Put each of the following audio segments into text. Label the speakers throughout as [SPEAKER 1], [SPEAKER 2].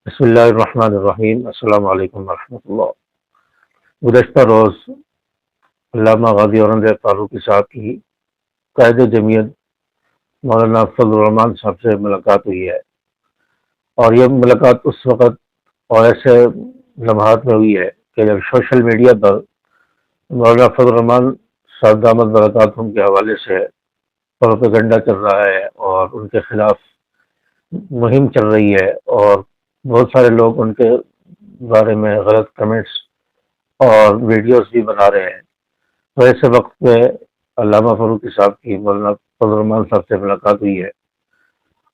[SPEAKER 1] بسم اللہ الرحمن الرحیم۔ السلام علیکم ورحمۃ اللہ۔ گزشتہ روز علامہ غازی اورنگزیب فاروقی صاحب کی قائد جمعیت مولانا فضل الرحمان صاحب سے ملاقات ہوئی ہے، اور یہ ملاقات اس وقت اور ایسے لمحات میں ہوئی ہے کہ جب سوشل میڈیا پر مولانا فضل الرحمان صاحب دامت برکاتہم کے حوالے سے پروپیگنڈا چل رہا ہے اور ان کے خلاف مہم چل رہی ہے، اور بہت سارے لوگ ان کے بارے میں غلط کمنٹس اور ویڈیوز بھی بنا رہے ہیں۔ تو ایسے وقت پہ علامہ فاروقی صاحب کی مولانا فضل الرحمان صاحب سے ملاقات ہوئی ہے،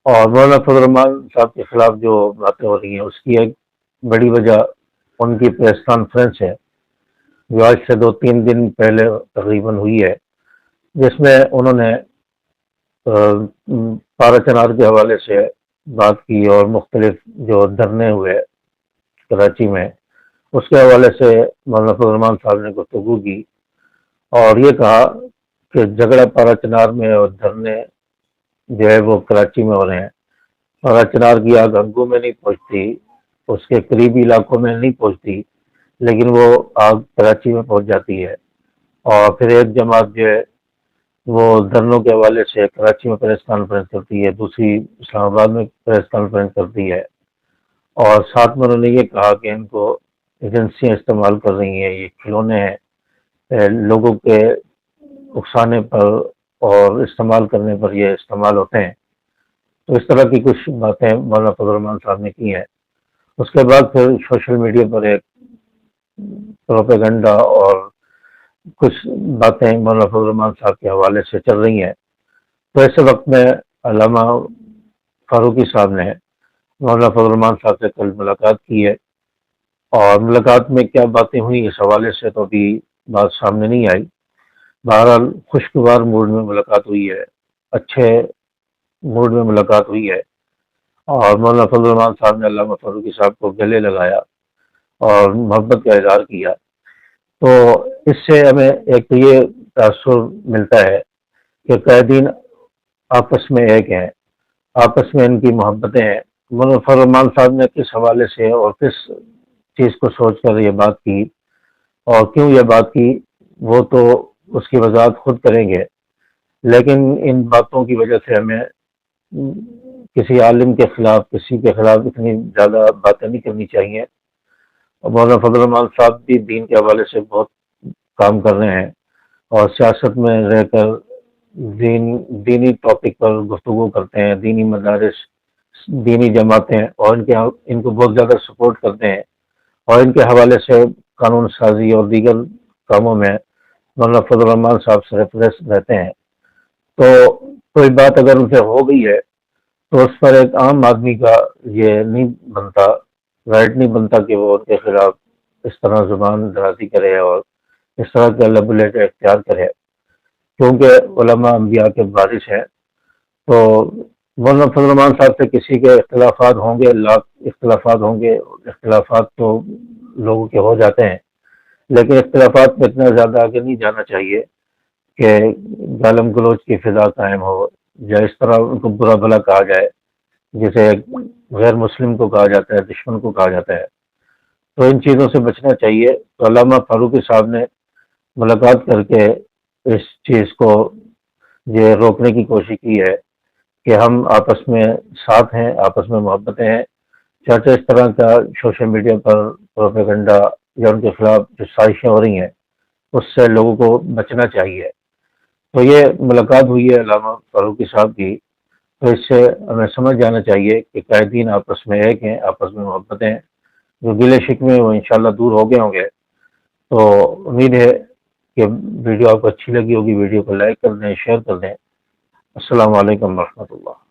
[SPEAKER 1] اور مولانا فضل الرحمان صاحب کے خلاف جو باتیں ہو رہی ہیں اس کی ایک بڑی وجہ ان کی پریس کانفرنس ہے جو آج سے 2-3 دن پہلے تقریباً ہوئی ہے، جس میں انہوں نے پارا چنار کے حوالے سے بات کی اور مختلف جو دھرنے ہوئے کراچی میں اس کے حوالے سے مولانا فضل الرحمان صاحب نے گفتگو کی، اور یہ کہا کہ جھگڑا پارا چنار میں اور دھرنے جو ہے وہ کراچی میں ہو رہے ہیں۔ پارا چنار کی آگ ہنگو میں نہیں پہنچتی، اس کے قریبی علاقوں میں نہیں پہنچتی، لیکن وہ آگ کراچی میں پہنچ جاتی ہے، اور پھر ایک جماعت جو ہے وہ دھرنوں کے حوالے سے کراچی میں پریس کانفرنس کرتی ہے، دوسری اسلام آباد میں پریس کانفرنس کرتی ہے، اور ساتھ میں انہوں نے یہ کہا کہ ان کو ایجنسیاں استعمال کر رہی ہیں، یہ کھلونے ہیں، لوگوں کے اکسانے پر اور استعمال کرنے پر یہ استعمال ہوتے ہیں۔ تو اس طرح کی کچھ باتیں مولانا فضل الرحمان صاحب نے کی ہیں۔ اس کے بعد پھر سوشل میڈیا پر ایک پروپیگنڈا اور کچھ باتیں مولانا فضل الرحمان صاحب کے حوالے سے چل رہی ہیں۔ تو ایسے وقت میں علامہ فاروقی صاحب نے مولانا فضل الرحمان صاحب سے کل ملاقات کی ہے، اور ملاقات میں کیا باتیں ہوئی اس حوالے سے تو ابھی بات سامنے نہیں آئی۔ بہرحال خوشگوار موڈ میں ملاقات ہوئی ہے، اچھے موڈ میں ملاقات ہوئی ہے، اور مولانا فضل الرحمان صاحب نے علامہ فاروقی صاحب کو گلے لگایا اور محبت کا اظہار کیا۔ تو اس سے ہمیں ایک تو یہ تاثر ملتا ہے کہ قائدین آپس میں ایک ہیں، آپس میں ان کی محبتیں ہیں۔ مولانا فضل الرحمان صاحب نے کس حوالے سے اور کس چیز کو سوچ کر یہ بات کی اور کیوں یہ بات کی، وہ تو اس کی وضاحت خود کریں گے، لیکن ان باتوں کی وجہ سے ہمیں کسی عالم کے خلاف، کسی کے خلاف اتنی زیادہ باتیں نہیں کرنی چاہیے۔ اور مولانا فضل الرحمان صاحب بھی دین کے حوالے سے بہت کام کر رہے ہیں، اور سیاست میں رہ کر دینی ٹاپک پر گفتگو کرتے ہیں، دینی مدارس، دینی جماعتیں، اور ان کو بہت زیادہ سپورٹ کرتے ہیں، اور ان کے حوالے سے قانون سازی اور دیگر کاموں میں مولانا فضل الرحمان صاحب سرپرست رہتے ہیں۔ تو کوئی بات اگر ان سے ہو گئی ہے تو اس پر ایک عام آدمی کا یہ نہیں بنتا، رائٹ نہیں بنتا کہ وہ ان کے خلاف اس طرح زبان درازی کرے اور اس طرح کا لبلیٹ اختیار کرے، کیونکہ علماء انبیاء کے وارث ہیں۔ تو مولانا فضل الرحمان صاحب سے کسی کے اختلافات ہوں گے، لاکھ اختلافات ہوں گے، اختلافات تو لوگوں کے ہو جاتے ہیں، لیکن اختلافات میں اتنا زیادہ آگے نہیں جانا چاہیے کہ گالم گلوچ کی فضا قائم ہو، یا اس طرح ان کو برا بھلا کہا جائے جسے غیر مسلم کو کہا جاتا ہے، دشمن کو کہا جاتا ہے۔ تو ان چیزوں سے بچنا چاہیے۔ تو علامہ فاروقی صاحب نے ملاقات کر کے اس چیز کو یہ روکنے کی کوشش کی ہے کہ ہم آپس میں ساتھ ہیں، آپس میں محبتیں ہیں، چاہے اس طرح کا سوشل میڈیا پر پروپیگنڈا یا ان کے خلاف جو سازشیں ہو رہی ہیں اس سے لوگوں کو بچنا چاہیے۔ تو یہ ملاقات ہوئی ہے علامہ فاروقی صاحب کی، تو اس سے ہمیں سمجھ جانا چاہیے کہ قائدین آپس میں ایک ہیں، آپس میں محبتیں ہیں، جو گلے شکوے وہ انشاءاللہ دور ہو گئے ہوں گے۔ تو امید ہے کہ ویڈیو آپ کو اچھی لگی ہوگی، ویڈیو کو لائک کر دیں، شیئر کر دیں۔ السلام علیکم ورحمۃ اللہ۔